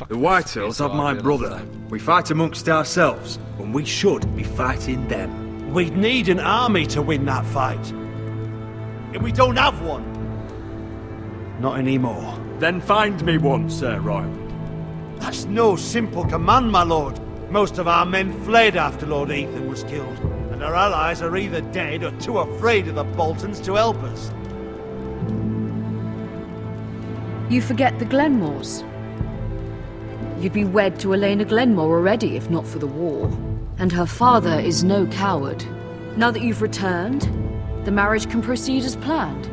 The Whitehills have my brother. We fight amongst ourselves, when we should be fighting them. We'd need an army to win that fight. And we don't have one. Not anymore. Then find me one, Sir Royal. That's no simple command, my lord. Most of our men fled after Lord Ethan was killed, and our allies are either dead or too afraid of the Boltons to help us. You forget the Glenmores. You'd be wed to Elena Glenmore already if not for the war. And her father is no coward. Now that you've returned, the marriage can proceed as planned.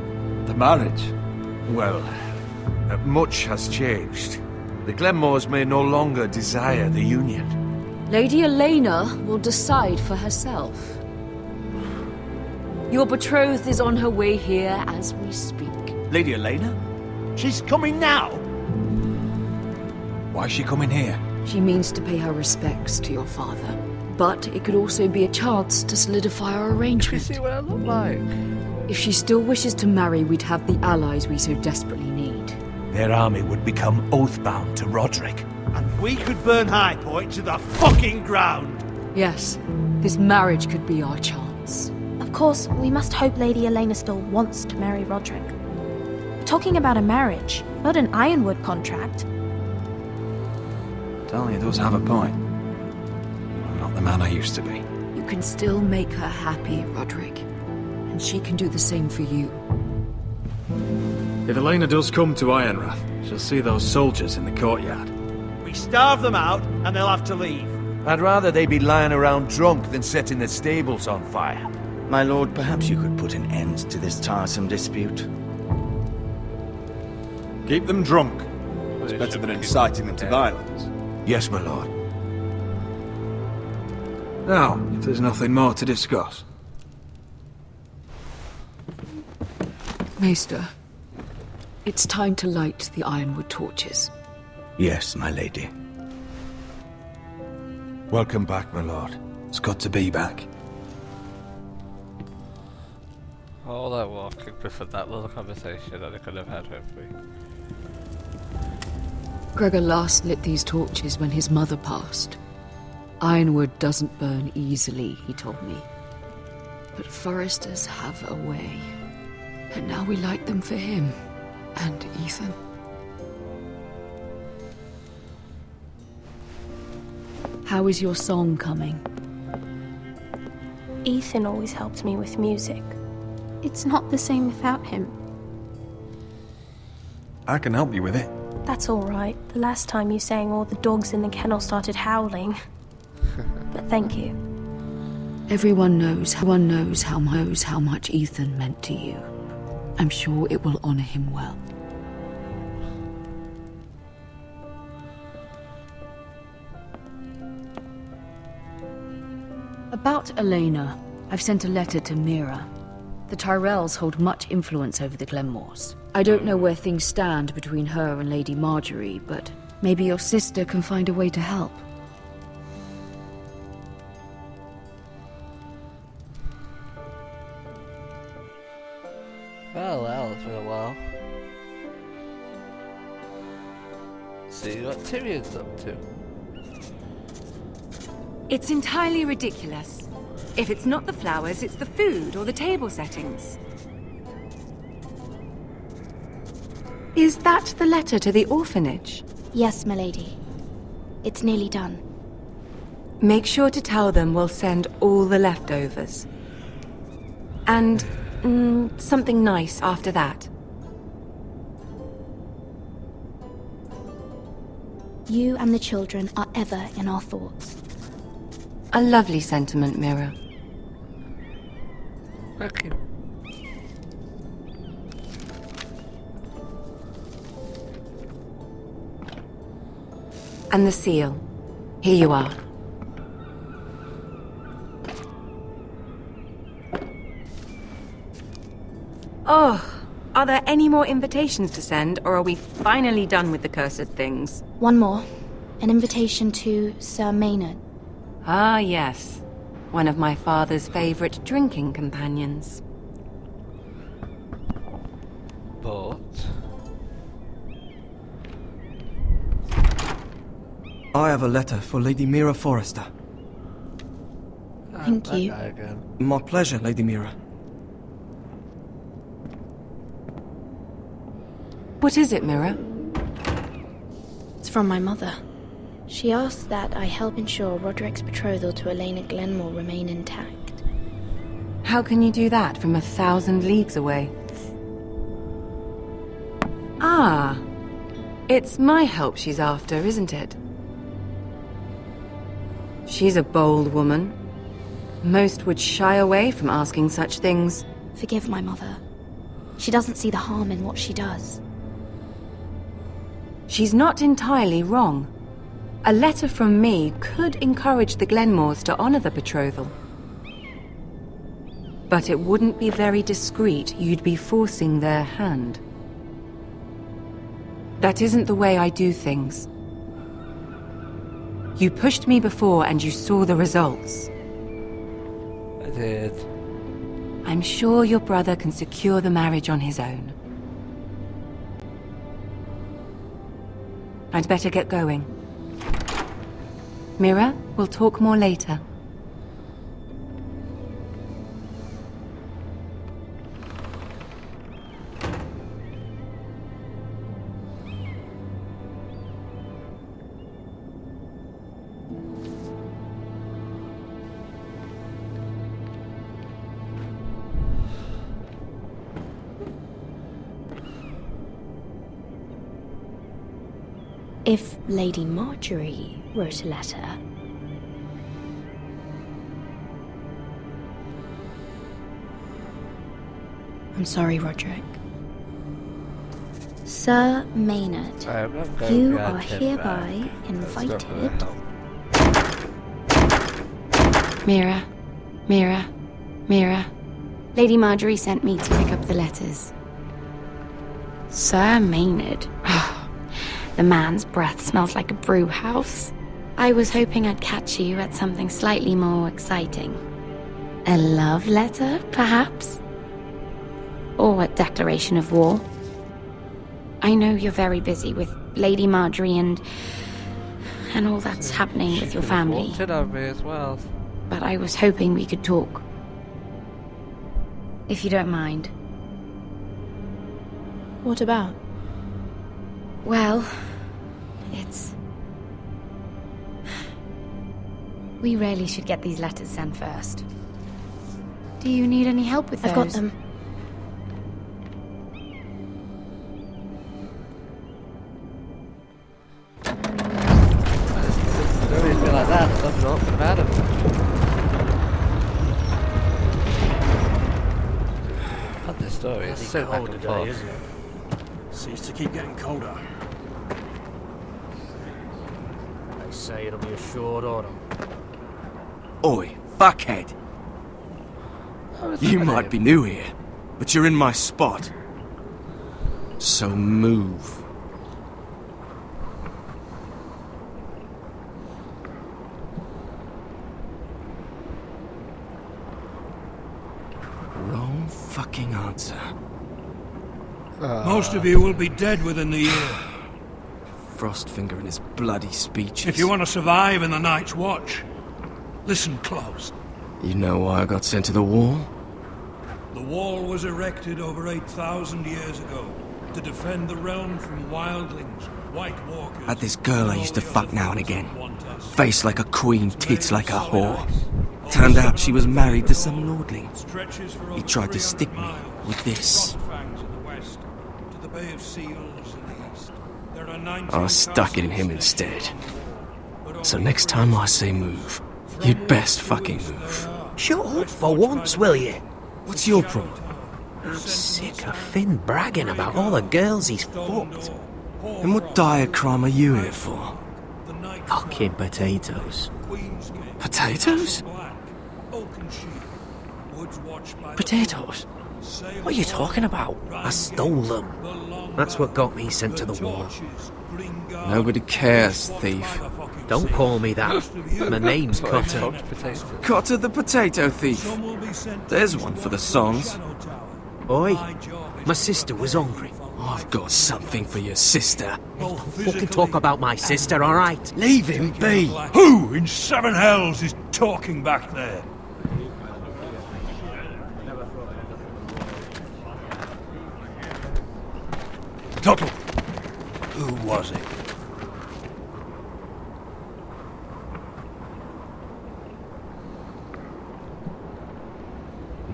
The marriage? Well, much has changed. The Glenmores may no longer desire the union. Lady Elena will decide for herself. Your betrothed is on her way here as we speak. Lady Elena? She's coming now? Why is she coming here? She means to pay her respects to your father. But it could also be a chance to solidify our arrangement. See what I look like? If she still wishes to marry, we'd have the allies we so desperately need. Their army would become oath-bound to Roderick. And we could burn High Point to the fucking ground! Yes, this marriage could be our chance. Of course, we must hope Lady Elena still wants to marry Roderick. We're talking about a marriage, not an Ironwood contract. Talia does have a point. I'm not the man I used to be. You can still make her happy, Roderick. And she can do the same for you. If Elena does come to Ironrath, she'll see those soldiers in the courtyard. We starve them out, and they'll have to leave. I'd rather they be lying around drunk than setting the stables on fire. My lord, perhaps you could put an end to this tiresome dispute. Keep them drunk. It's better than inciting them to violence. Yes, my lord. Now, if there's nothing more to discuss. Maester, it's time to light the Ironwood torches. Yes, my lady. Welcome back, my lord. It's good to be back. All that walking for that little conversation that I could have had with me. Gregor last lit these torches when his mother passed. Ironwood doesn't burn easily, he told me. But foresters have a way. And now we light them for him. And Ethan. How is your song coming? Ethan always helped me with music. It's not the same without him. I can help you with it. That's all right. The last time you sang, all the dogs in the kennel started howling. But thank you. Everyone knows how much Ethan meant to you. I'm sure it will honor him well. About Elena, I've sent a letter to Mira. The Tyrells hold much influence over the Glenmores. I don't know where things stand between her and Lady Marjorie, but maybe your sister can find a way to help. Well, it's been a while. See what Tyrion's up to. It's entirely ridiculous. If it's not the flowers, it's the food or the table settings. Is that the letter to the orphanage? Yes, my lady. It's nearly done. Make sure to tell them we'll send all the leftovers. And something nice after that. You and the children are ever in our thoughts. A lovely sentiment, Mira. Thank you. And the seal. Here you are. Oh, are there any more invitations to send, or are we finally done with the cursed things? One more. An invitation to Sir Maynard. Ah, yes. One of my father's favorite drinking companions. But I have a letter for Lady Mira Forrester. Thank That you. guy again. My pleasure, Lady Mira. What is it, Mira? It's from my mother. She asked that I help ensure Roderick's betrothal to Elena Glenmore remain intact. How can you do that from 1,000 leagues away? Ah, it's my help she's after, isn't it? She's a bold woman. Most would shy away from asking such things. Forgive my mother. She doesn't see the harm in what she does. She's not entirely wrong. A letter from me could encourage the Glenmores to honor the betrothal. But it wouldn't be very discreet. You'd be forcing their hand. That isn't the way I do things. You pushed me before and you saw the results. I did. I'm sure your brother can secure the marriage on his own. I'd better get going. Mira, we'll talk more later. If Lady Marjorie wrote a letter... I'm sorry, Roderick. Sir Maynard, I'm not going you to are get him hereby back. invited... That's not gonna help. Mira, Mira, Mira. Lady Marjorie sent me to pick up the letters. Sir Maynard. The man's breath smells like a brew house. I was hoping I'd catch you at something slightly more exciting. A love letter, perhaps? Or a declaration of war? I know you're very busy with Lady Marjorie and all that's happening with your family. Wanted on me as well. But I was hoping we could talk. If you don't mind. What about? Well, it's... We really should get these letters sent first. Do you need any help with those? I've got them. Stories be like that, there's nothing awkward about it. Not this story, it's so back and forth. Isn't it? Seems to keep getting colder. They say it'll be a short autumn. Oi, fuckhead. You might be new here, but you're in my spot. So move. Wrong fucking answer. Most of you will be dead within the year. Frostfinger and his bloody speeches. If you want to survive in the Night's Watch, listen close. You know why I got sent to the wall? The wall was erected over 8,000 years ago to defend the realm from wildlings, White Walkers... Had this girl I used to fuck now and again. Face like a queen, tits like a whore. Turned out she was married to some lordling. He tried to stick me with this. I stuck it in him instead. So next time I say move, you'd best fucking move. Shut up for once, will you? What's your problem? I'm sick of Finn bragging about all the girls he's fucked. And what dire crime are you here for? Fucking potatoes. Potatoes? Potatoes? What are you talking about? I stole them. That's what got me sent to the wall. Nobody cares, thief. Don't call me that. My name's Cotter. Cotter the potato thief. There's one for the songs. Oi, my sister was hungry. I've got something for your sister. Fucking talk about my sister, alright? Leave him be! Who in seven hells is talking back there? Tuttle, who was it?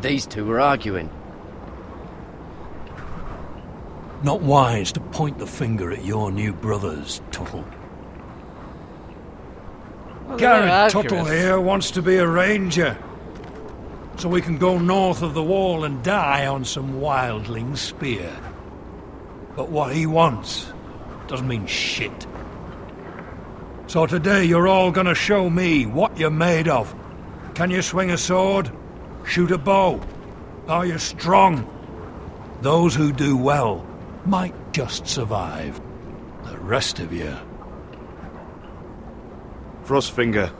These two were arguing. Not wise to point the finger at your new brothers, Tuttle. Well, Garrett Tuttle here wants to be a ranger, so we can go north of the wall and die on some wildling spear. But what he wants doesn't mean shit. So today you're all gonna show me what you're made of. Can you swing a sword? Shoot a bow? Are you strong? Those who do well might just survive. The rest of you... Frostfinger,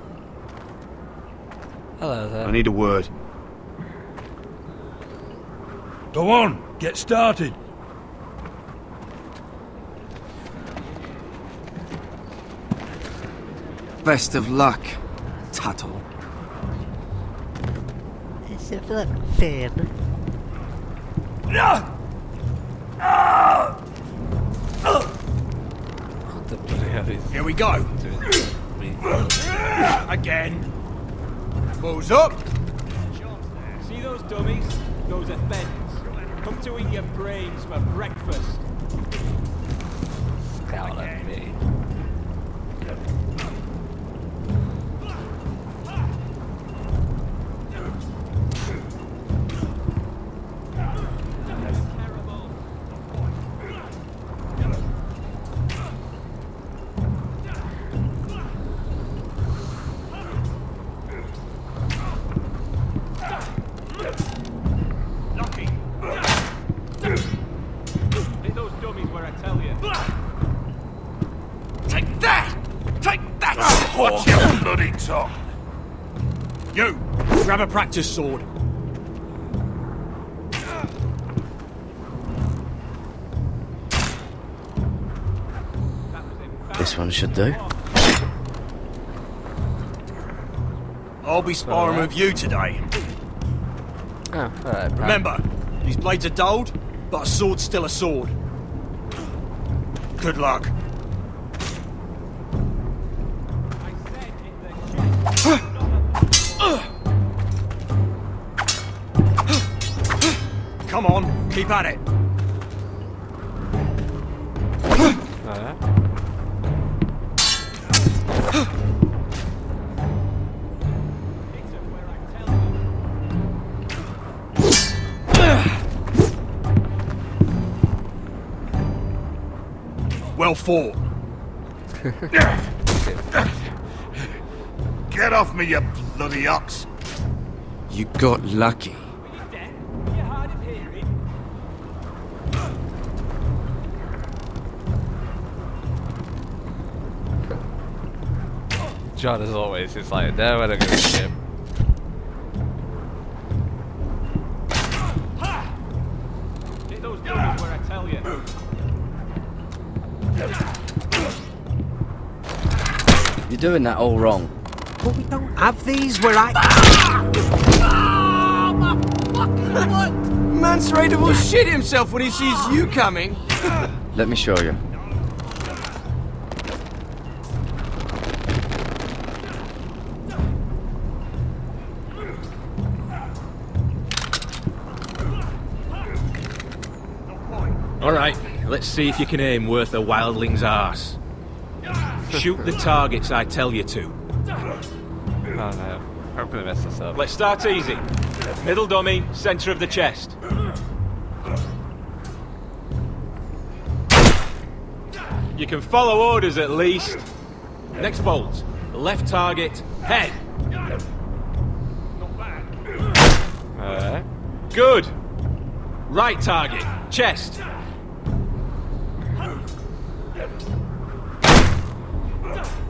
Hello there. I need a word. Go on, get started. Best of luck, Tuttle. It's a blood thin. What the bloody hell is Here we go. me? Again. Balls up. See those dummies? Those are fens. Come to eat your brains for breakfast. Scowl at me. Hit those dummies where I tell you. Take that! Take that! Watch your bloody tongue. You! Grab a practice sword. This one should do. I'll be sparring with you today. Oh, alright, Remember, these blades are dulled, but a sword's still a sword. Good luck. Come on, keep at it. Well fought. Get off me, you bloody ox! You got lucky. John, as always, is like, no, I don't give a shit. Hit those dummies where I tell you. You're doing that all wrong. But we don't have these where I... Man's Raider will shit himself when he sees you coming. Let me show you. Alright, let's see if you can aim worth a wildling's arse. Shoot the targets I tell you to. Oh no, I'm gonna mess this up. Let's start easy. Middle dummy, center of the chest. You can follow orders at least. Next bolt. Left target, head. Alright. Good. Right target, chest.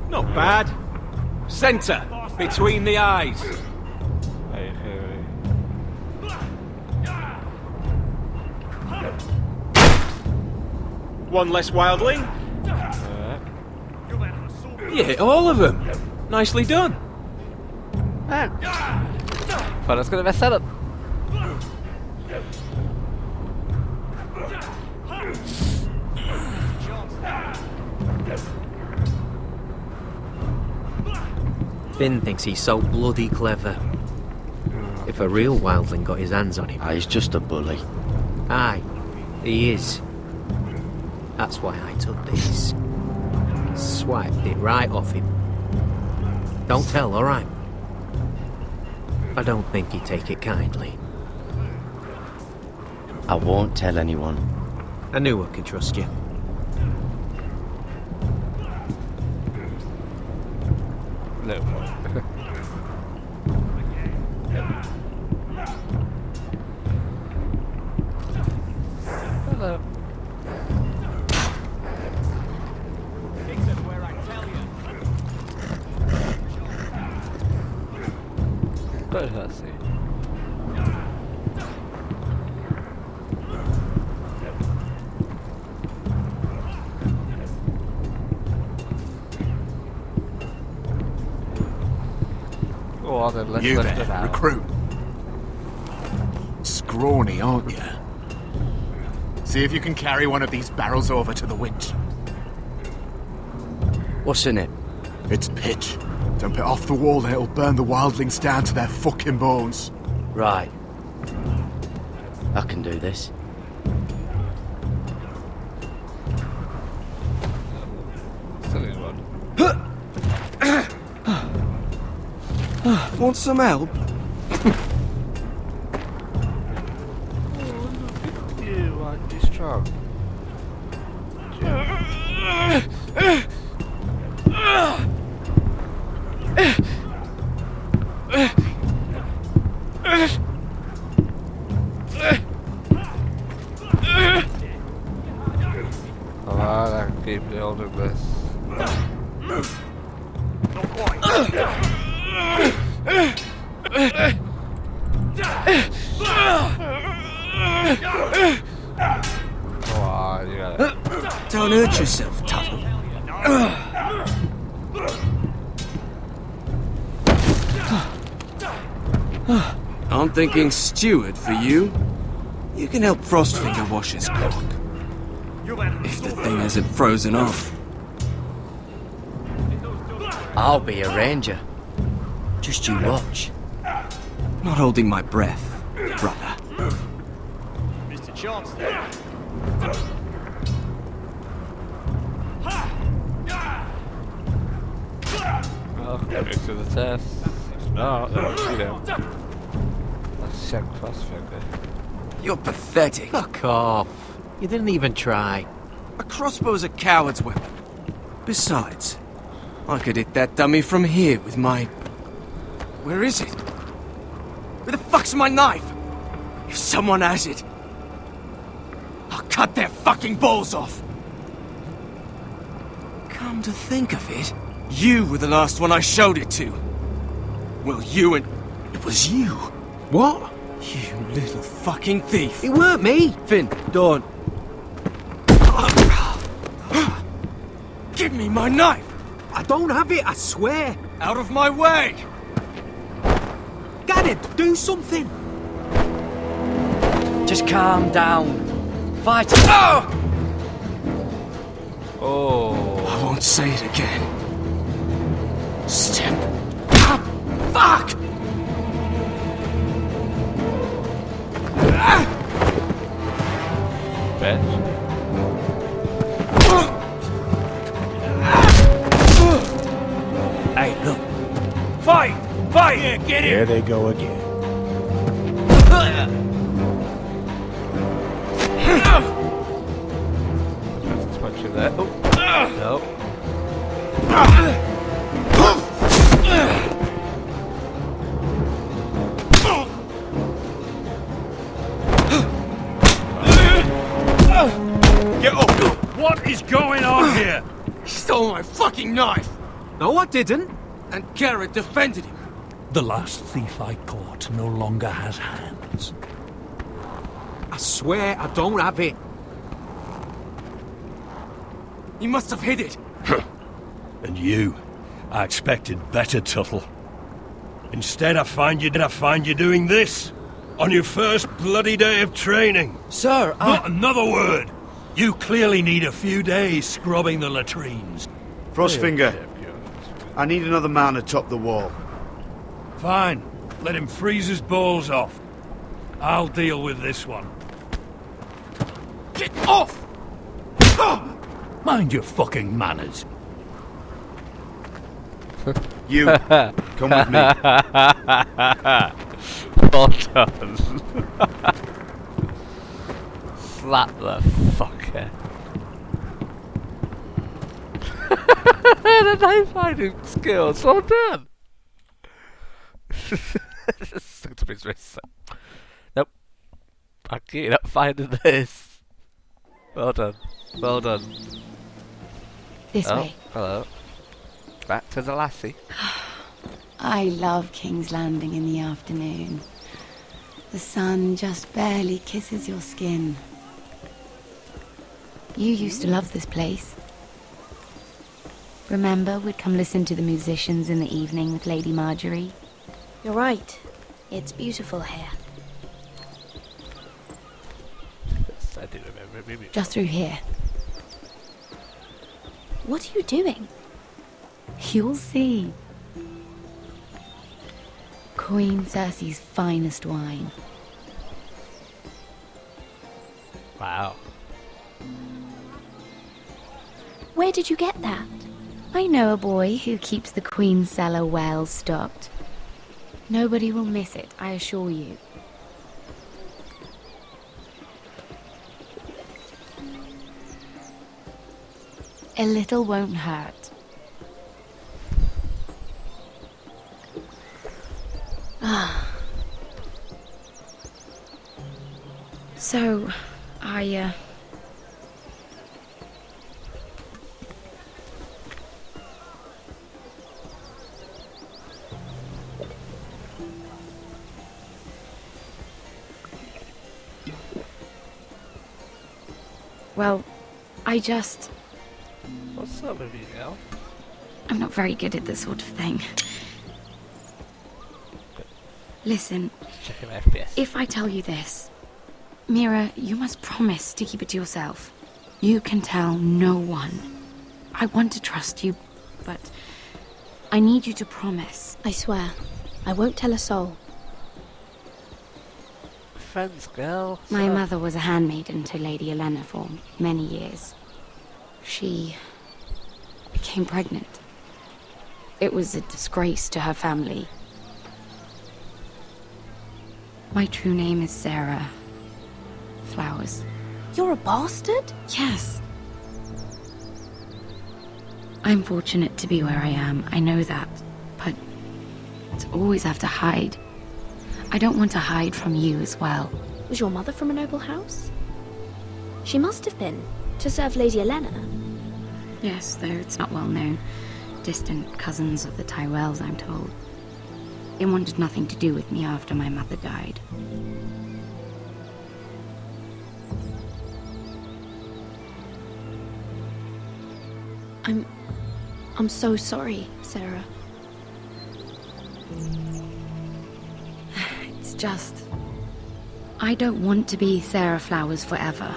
Not bad. Center, between the eyes. One less wildling. You hit all of them. Nicely done. Fan, jag skulle vässa den. Finn thinks he's so bloody clever. If a real wildling got his hands on him... He's just a bully. Aye, he is. That's why I took this. Swiped it right off him. Don't tell, alright? I don't think he'd take it kindly. I won't tell anyone. I knew I could trust you. No. Hello. What did I see? Go on then, let's You lift it there, out. recruit. Scrawny, aren't you? See if you can carry one of these barrels over to the winch. What's in it? It's pitch. Dump it off the wall and it'll burn the wildlings down to their fucking bones. Right. I can do this. Silly one. Want some help? You are too strong. I can keep building this. Come on, you got it. Don't hurt yourself, Tuttle. I'm thinking steward for you. You can help Frostfinger wash his cock. If the thing isn't frozen off. I'll be a ranger. Just you watch. Not holding my breath, brother. Mr. Chance there. Well, go to the test. If not, you know. Let's check Frostfinger. You're pathetic. Fuck off. You didn't even try. A crossbow's a coward's weapon. Besides, I could hit that dummy from here with my... Where is it? Where the fuck's my knife? If someone has it, I'll cut their fucking balls off. Come to think of it, you were the last one I showed it to. Well, you and... It was you. What? You little fucking thief. It weren't me. Finn, don't. Give me my knife! I don't have it, I swear. Out of my way! Get it, do something. Just calm down. Fight. Oh. I won't say it again. Step. Fuck! Bitch. Hey, look. Fight! Fight! Yeah, get it! Here they go again. Let's punch you there. Oh. No. Get up! What is going on here? He stole my fucking knife! No, I didn't. And Garrett defended him. The last thief I caught no longer has hands. I swear I don't have it. He must have hid it. And you, I expected better, Tuttle. Instead, I find you doing this on your first bloody day of training. Sir, Not another word. You clearly need a few days scrubbing the latrines. Frostfinger, I need another man atop the wall. Fine. Let him freeze his balls off. I'll deal with this one. Get off! Mind your fucking manners. You, come with me. Well done. Slap the fucker. The knife fighting skills, well done. Just stuck to his wrist. Nope. You're not finding this. Well done. Well done. This Oh, way. hello. Back to the lassie. I love King's Landing in the afternoon. The sun just barely kisses your skin. You used to love this place. Remember, we'd come listen to the musicians in the evening with Lady Marjorie? You're right. It's beautiful here. Yes, I do remember. Maybe. Just through here. What are you doing? You'll see. Queen Cersei's finest wine. Wow. Where did you get that? I know a boy who keeps the Queen's cellar well stocked. Nobody will miss it, I assure you. A little won't hurt. Ah. So, well, What's up with you now? I'm not very good at this sort of thing. Listen, Checking my FPS. if I tell you this, Mira, you must promise to keep it to yourself. You can tell no one. I want to trust you, but I need you to promise. I swear, I won't tell a soul. Friends, girl. My mother was a handmaiden to Lady Olenna for many years. She became pregnant. It was a disgrace to her family. My true name is Sarah Flowers. You're a bastard? Yes. I'm fortunate to be where I am, I know that. But to always have to hide. I don't want to hide from you as well. Was your mother from a noble house? She must have been, to serve Lady Olenna. Yes, though it's not well known. Distant cousins of the Tyrells, I'm told. It wanted nothing to do with me after my mother died. I'm so sorry, Sarah. It's just... I don't want to be Sarah Flowers forever.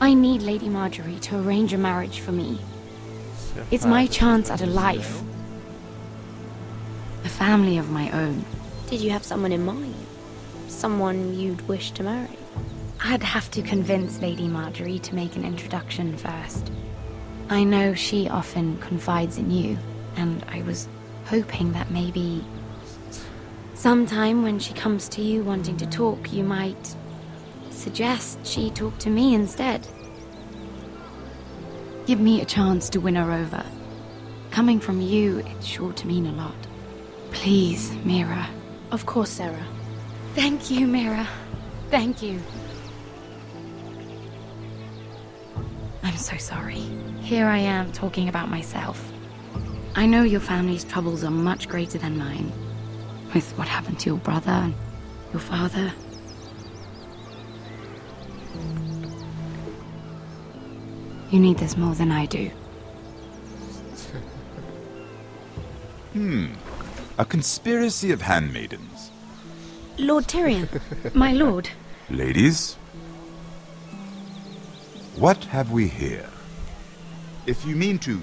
I need Lady Marjorie to arrange a marriage for me. It's my chance at a life. A family of my own. Did you have someone in mind? Someone you'd wish to marry? I'd have to convince Lady Marjorie to make an introduction first. I know she often confides in you, and I was hoping that maybe sometime when she comes to you wanting to talk, you might suggest she talk to me instead. Give me a chance to win her over. Coming from you, it's sure to mean a lot. Please, Mira. Of course, Sarah. Thank you, Mira. Thank you. I'm so sorry. Here I am talking about myself. I know your family's troubles are much greater than mine. With what happened to your brother and your father. You need this more than I do. A conspiracy of handmaidens. Lord Tyrion. My lord. Ladies, what have we here? If you mean to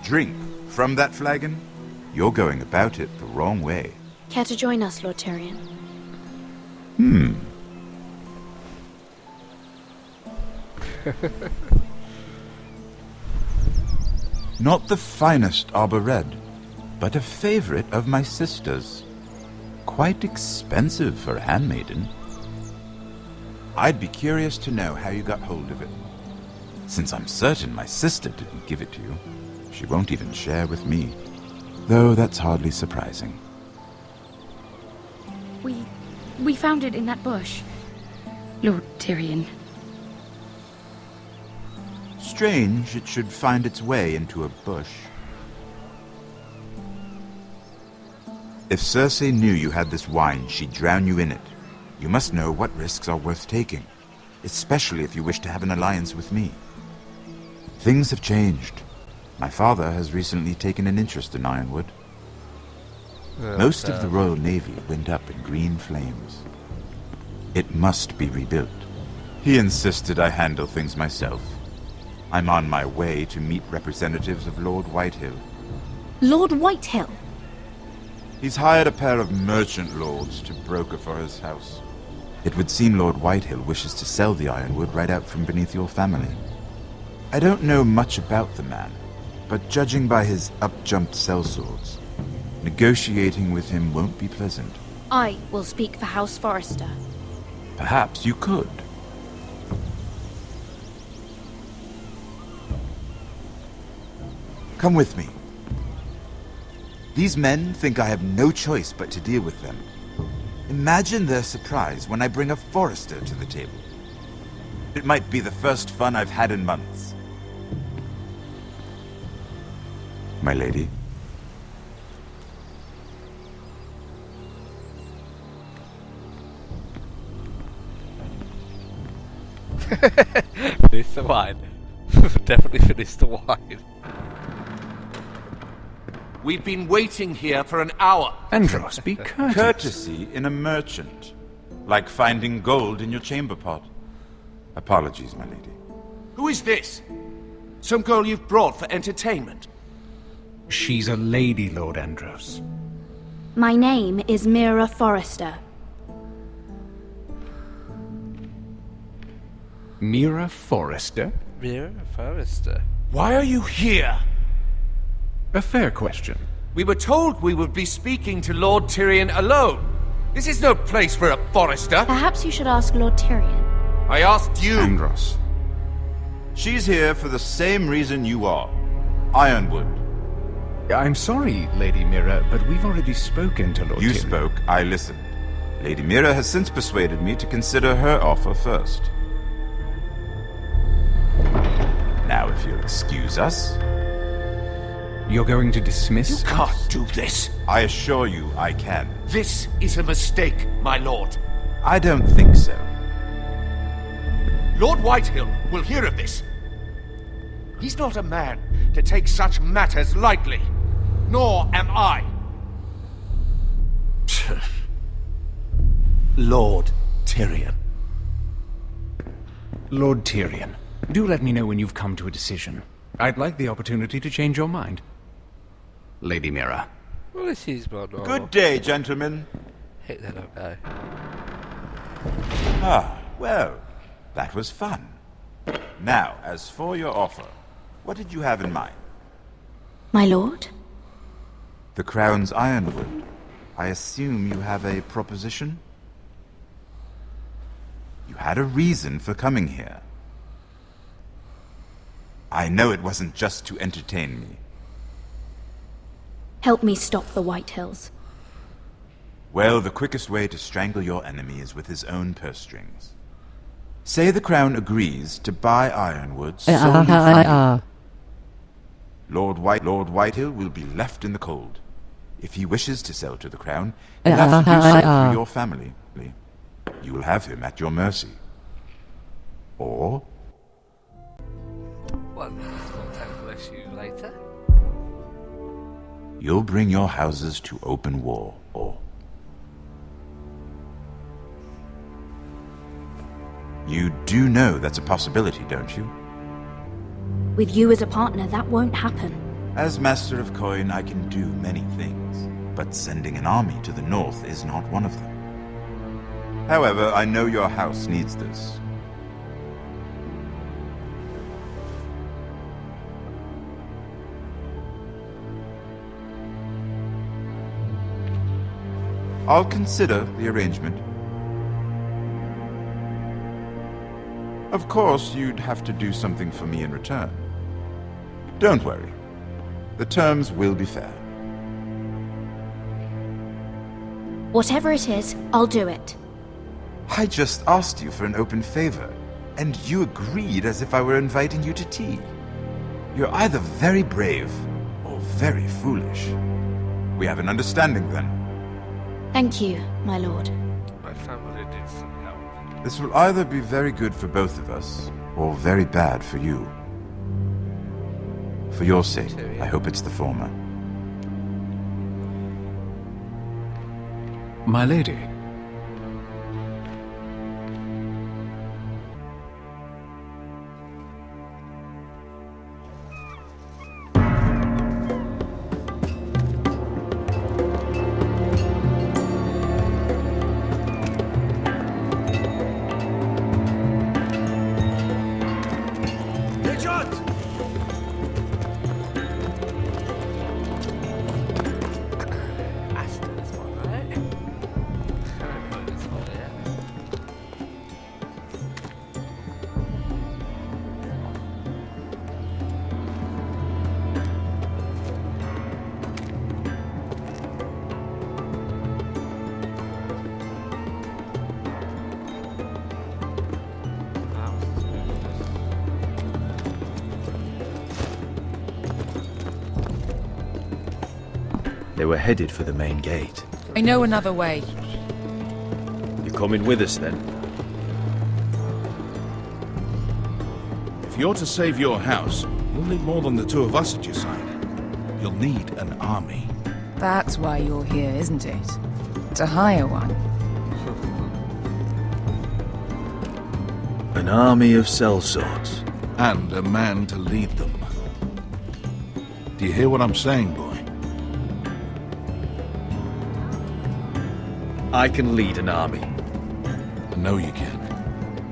drink from that flagon, you're going about it the wrong way. Care to join us, Lord Tyrion? Not the finest arbor red, but a favorite of my sister's. Quite expensive for a handmaiden. I'd be curious to know how you got hold of it. Since I'm certain my sister didn't give it to you, she won't even share with me. Though that's hardly surprising. We found it in that bush. Lord Tyrion. Strange it should find its way into a bush. If Cersei knew you had this wine, she'd drown you in it. You must know what risks are worth taking, especially if you wish to have an alliance with me. Things have changed. My father has recently taken an interest in Ironwood. Most of the Royal Navy went up in green flames. It must be rebuilt. He insisted I handle things myself. I'm on my way to meet representatives of Lord Whitehill. Lord Whitehill? He's hired a pair of merchant lords to broker for his house. It would seem Lord Whitehill wishes to sell the Ironwood right out from beneath your family. I don't know much about the man, but judging by his up-jumped sellswords, negotiating with him won't be pleasant. I will speak for House Forrester. Perhaps you could. Come with me. These men think I have no choice but to deal with them. Imagine their surprise when I bring a Forrester to the table. It might be the first fun I've had in months. My lady. Finish the wine. Definitely finish the wine. We've been waiting here for an hour. Andros, be courteous. Courtesy in a merchant. Like finding gold in your chamber pot. Apologies, my lady. Who is this? Some girl you've brought for entertainment? She's a lady, Lord Andros. My name is Mira Forrester. Mira Forrester? Mira Forrester. Why are you here? A fair question. We were told we would be speaking to Lord Tyrion alone. This is no place for a Forrester. Perhaps you should ask Lord Tyrion. I asked you. Andros. She's here for the same reason you are. Ironwood. I'm sorry, Lady Mira, but we've already spoken to Lord Tyrion. You spoke, I listened. Lady Mira has since persuaded me to consider her offer first. Now, if you'll excuse us... You're going to dismiss You can't do this. I assure you I can. This is a mistake, my lord. I don't think so. Lord Whitehill will hear of this. He's not a man to take such matters lightly. Nor am I. Lord Tyrion. Lord Tyrion, do let me know when you've come to a decision. I'd like the opportunity to change your mind. Lady Mira. Well, this is more normal. Good day, gentlemen. Hit that up guy. Ah, well, that was fun. Now, as for your offer, what did you have in mind? My lord? The Crown's Ironwood. I assume you have a proposition? You had a reason for coming here. I know it wasn't just to entertain me. Help me stop the Whitehills. Well, the quickest way to strangle your enemy is with his own purse strings. Say the Crown agrees to buy Ironwood solely from you. Lord Whitehill will be left in the cold. If he wishes to sell to the Crown, he'll have to do so through your family. You will have him at your mercy. Or... Well, you'll bring your houses to open war, or... You do know that's a possibility, don't you? With you as a partner, that won't happen. As Master of Coin, I can do many things, but sending an army to the north is not one of them. However, I know your house needs this. I'll consider the arrangement. Of course, you'd have to do something for me in return. Don't worry. The terms will be fair. Whatever it is, I'll do it. I just asked you for an open favor, and you agreed as if I were inviting you to tea. You're either very brave or very foolish. We have an understanding then. Thank you, my lord. My family needs some help. This will either be very good for both of us, or very bad for you. For your sake, I hope it's the former. My lady. They were headed for the main gate. I know another way. You coming with us then? If you're to save your house, you'll need more than the two of us at your side. You'll need an army. That's why you're here, isn't it? To hire one. An army of sellswords. And a man to lead them. Do you hear what I'm saying, boy? I can lead an army. I know you can.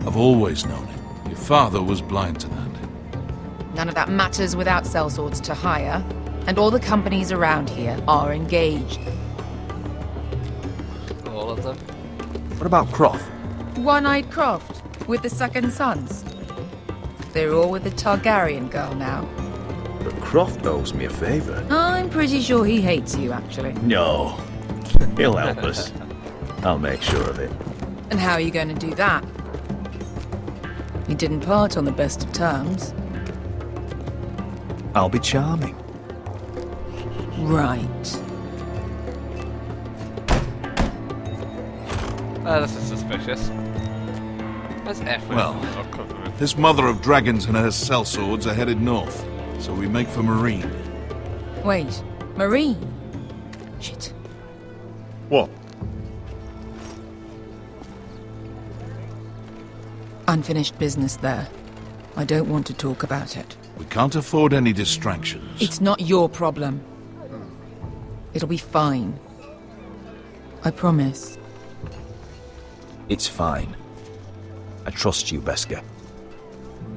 I've always known it. Your father was blind to that. None of that matters without sellswords to hire, and all the companies around here are engaged. All of them? What about Croft? One-Eyed Croft, with the second sons. They're all with the Targaryen girl now. But Croft owes me a favor. I'm pretty sure he hates you, actually. No. He'll help us. I'll make sure of it. And how are you going to do that? You didn't part on the best of terms. I'll be charming. Right. This is suspicious. Where's Ephraim? Well, this mother of dragons and her sellswords are headed north, so we make for Marine. Wait, Marine? Shit. What? Unfinished business there. I don't want to talk about it. We can't afford any distractions. It's not your problem. It'll be fine. I promise. It's fine. I trust you, Beskha.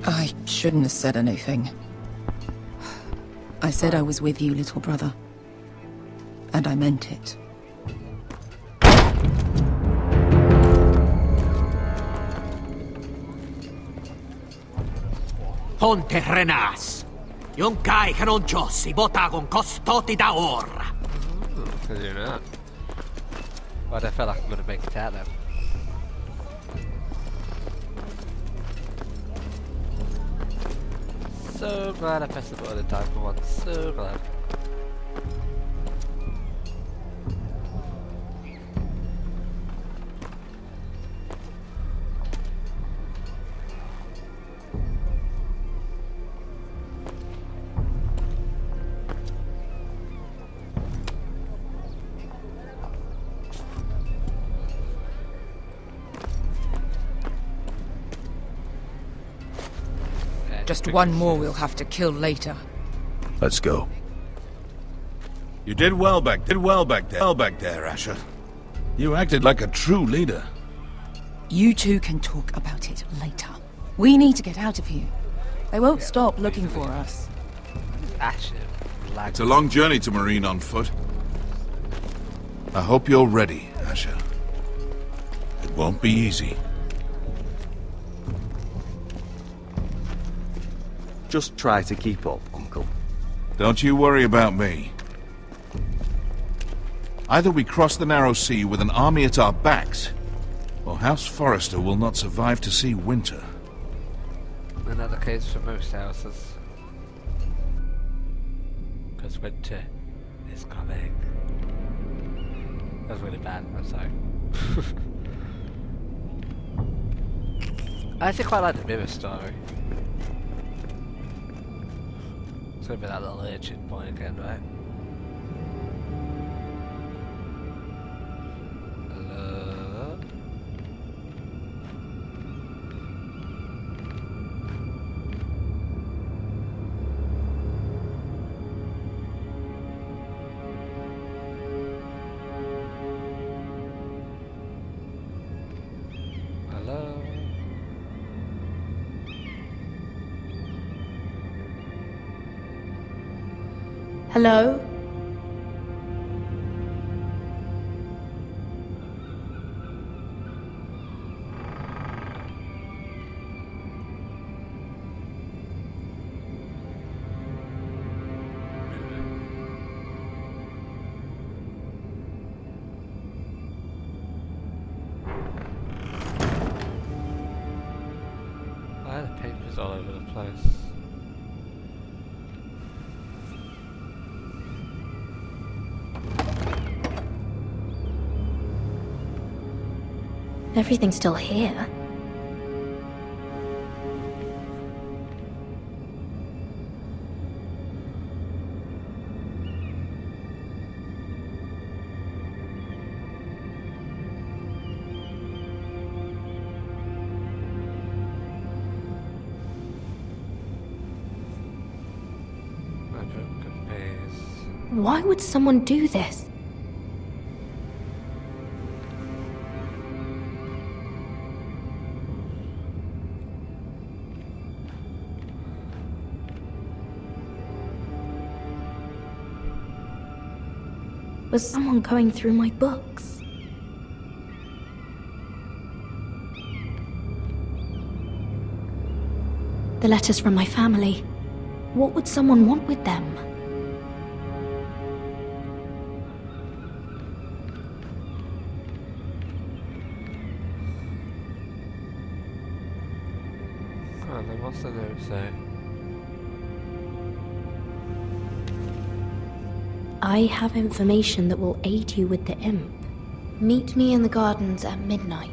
I shouldn't have said anything. I said I was with you, little brother. And I meant it. Ponte Renas. Yon kai kanon jossi botagon kostoti da ora. You're not. But I feel like I'm gonna make it out then. So glad I pressed the button in time for once. So glad. Just one more we'll have to kill later. Let's go. You did well back there, Asher. You acted like a true leader. You two can talk about it later. We need to get out of here. They won't stop looking for us. Asher. It's a long journey to Marine on foot. I hope you're ready, Asher. It won't be easy. Just try to keep up, Uncle. Don't you worry about me. Either we cross the narrow sea with an army at our backs, or House Forrester will not survive to see winter. Another case for most houses. Because winter is coming. That was really bad, I'm sorry. I actually quite like the Mirror story. It's gonna be that little urchin boy again, right? Hello? Hello? Hello? Why are the papers all over the place? Everything's still here. Why would someone do this? Was someone going through my books? The letters from my family. What would someone want with them? Oh, then what's the note say? I have information that will aid you with the imp. Meet me in the gardens at midnight.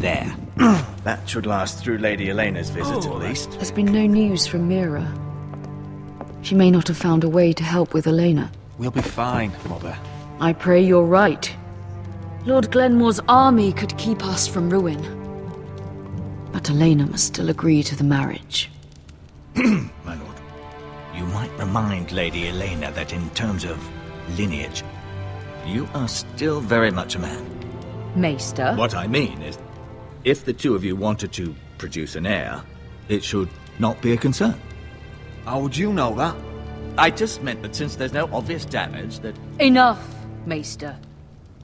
There. That should last through Lady Elena's visit, at least. There's been no news from Mira. She may not have found a way to help with Elena. We'll be fine, Mother. I pray you're right. Lord Glenmore's army could keep us from ruin. But Elena must still agree to the marriage. My lord, you might remind Lady Elena that in terms of lineage, you are still very much a man. Maester? What I mean is, if the two of you wanted to produce an heir, it should not be a concern. How would you know that? I just meant that since there's no obvious damage that... Enough, Maester.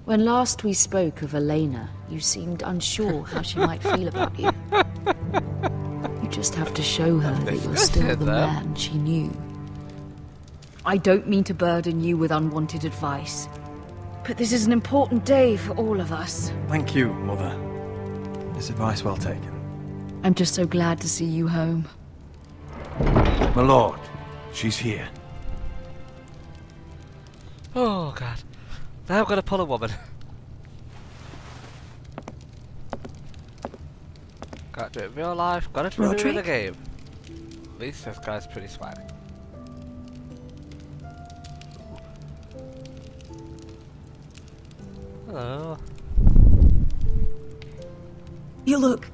When last we spoke of Elena, you seemed unsure how she might feel about you. You just have to show her that you're still the man she knew. I don't mean to burden you with unwanted advice, but this is an important day for all of us. Thank you, Mother. This advice well taken. I'm just so glad to see you home. My lord, she's here. Oh god. Now I've got to pull a woman. Gotta do it in real life, gotta do it in the game. At least this guy's pretty swag. Hello. You look...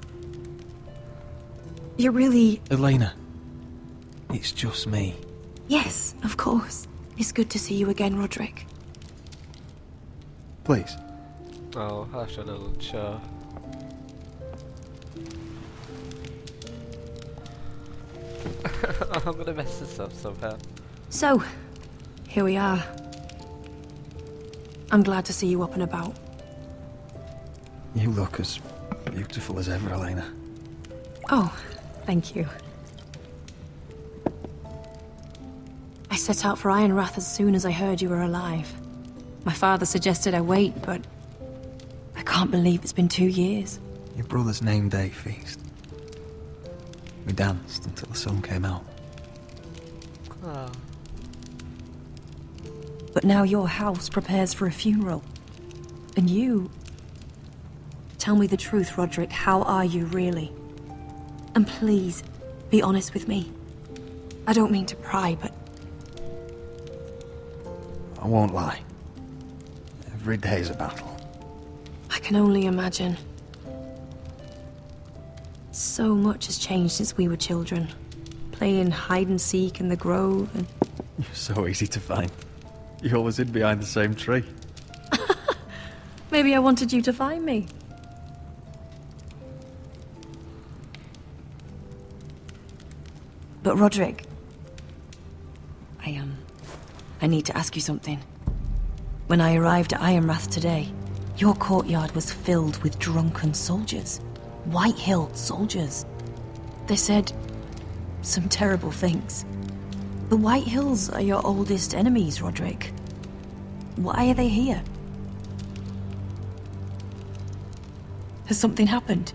You're really... Elena. It's just me. Yes, of course. It's good to see you again, Roderick. Please. Oh, I should have looked sure. I'm gonna mess this up somehow. So, here we are. I'm glad to see you up and about. You look as beautiful as ever, Elena. Oh, thank you. I set out for Ironrath as soon as I heard you were alive. My father suggested I wait, but I can't believe it's been 2 years. Your brother's name day feast. We danced until the sun came out. Oh. But now your house prepares for a funeral. And you... Tell me the truth, Roderick. How are you, really? And please, be honest with me. I don't mean to pry, but... I won't lie. Every day's a battle. I can only imagine. So much has changed since we were children. Playing hide and seek in the grove and... You're so easy to find. You always hid behind the same tree. Maybe I wanted you to find me. But Roderick... I need to ask you something. When I arrived at Ironrath today, your courtyard was filled with drunken soldiers. Whitehill soldiers. They said some terrible things. The Whitehills are your oldest enemies, Roderick. Why are they here? Has something happened?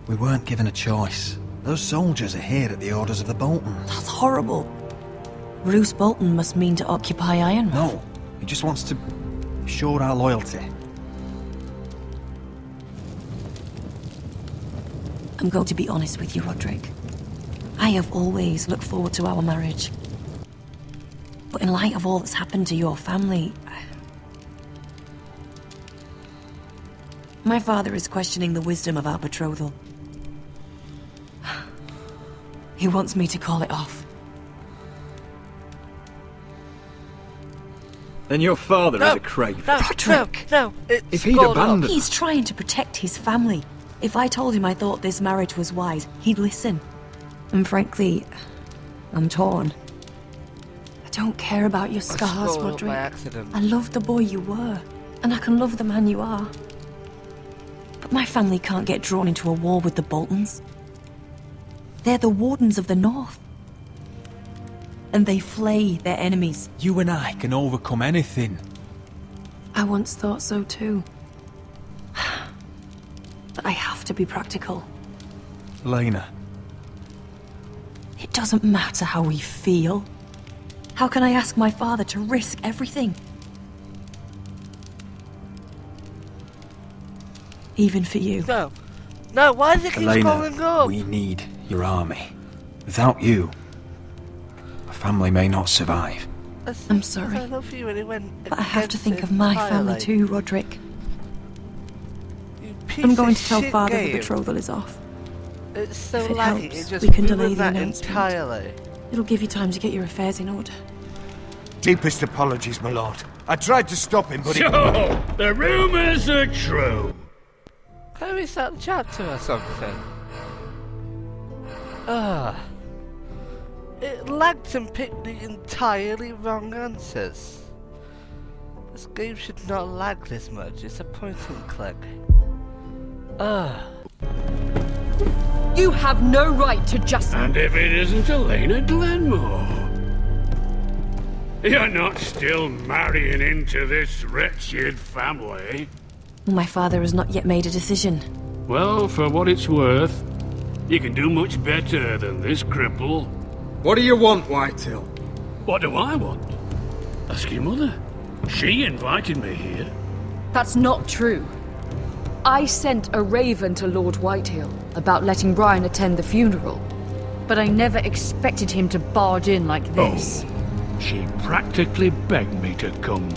We weren't given a choice. Those soldiers are here at the orders of the Boltons. That's horrible. Roose Bolton must mean to occupy Ironrath. No, he just wants to show our loyalty. I'm going to be honest with you, Roderick. I have always looked forward to our marriage. But in light of all that's happened to your family... My father is questioning the wisdom of our betrothal. He wants me to call it off. Then your father is a crave. Roderick! No, if he'd abandoned... He's trying to protect his family. If I told him I thought this marriage was wise, he'd listen. And frankly, I'm torn. I don't care about your scars, Roderick. I love the boy you were, and I can love the man you are. But my family can't get drawn into a war with the Boltons. They're the Wardens of the North. And they flay their enemies. You and I can overcome anything. I once thought so too. But I have to be practical. Elena. It doesn't matter how we feel. How can I ask my father to risk everything? Even for you. No. No, why does it keep going up? We need your army. Without you, our family may not survive. I'm sorry. I love you, and it went but I have to think of my family too, Roderick. piece I'm going of to tell shit Father game. the betrothal is off. It's so If it laggy, helps, it just we can delay ruined the that announcement. entirely. It'll give you time to get your affairs in order. Deepest apologies, my lord. I tried to stop him, but So, the rumors are true. Can we start the chapter or something? It lagged and picked the entirely wrong answers. This game should not lag this much, it's a point and click. You have no right to just... And if it isn't Elena Glenmore? You're not still marrying into this wretched family? My father has not yet made a decision. Well, for what it's worth, you can do much better than this cripple. What do you want, Whitehill? What do I want? Ask your mother. She invited me here. That's not true. I sent a raven to Lord Whitehill about letting Brian attend the funeral. But I never expected him to barge in like this. She practically begged me to come.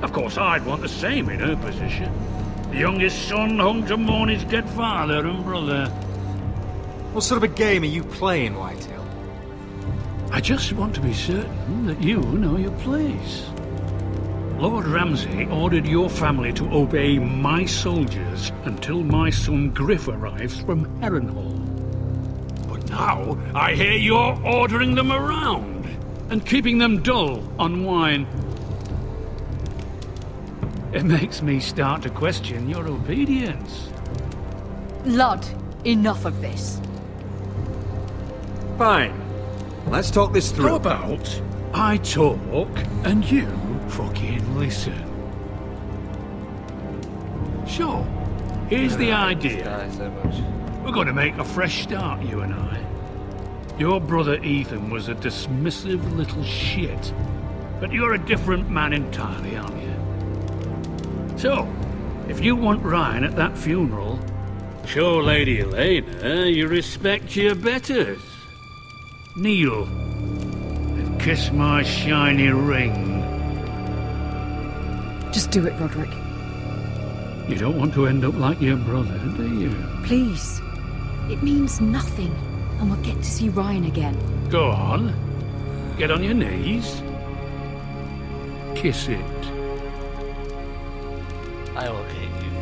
Of course, I'd want the same in her position. The youngest son home to mourn his dead father and brother. What sort of a game are you playing, Whitetail? I just want to be certain that you know your place. Lord Ramsay ordered your family to obey my soldiers until my son Griff arrives from Harrenhal. But now, I hear you're ordering them around and keeping them dull on wine. It makes me start to question your obedience. Lud, enough of this. Fine. Let's talk this through. How about I talk and you fucking listen? So, here's the idea. We're going to make a fresh start, you and I. Your brother Ethan was a dismissive little shit. But you're a different man entirely, aren't you? So, if you want Ryan at that funeral, show Lady Elena you respect your betters. Kneel and kiss my shiny ring. Just do it, Roderick. You don't want to end up like your brother, do you? Please. It means nothing, and we'll get to see Ryan again. Go on. Get on your knees. Kiss it. I will get you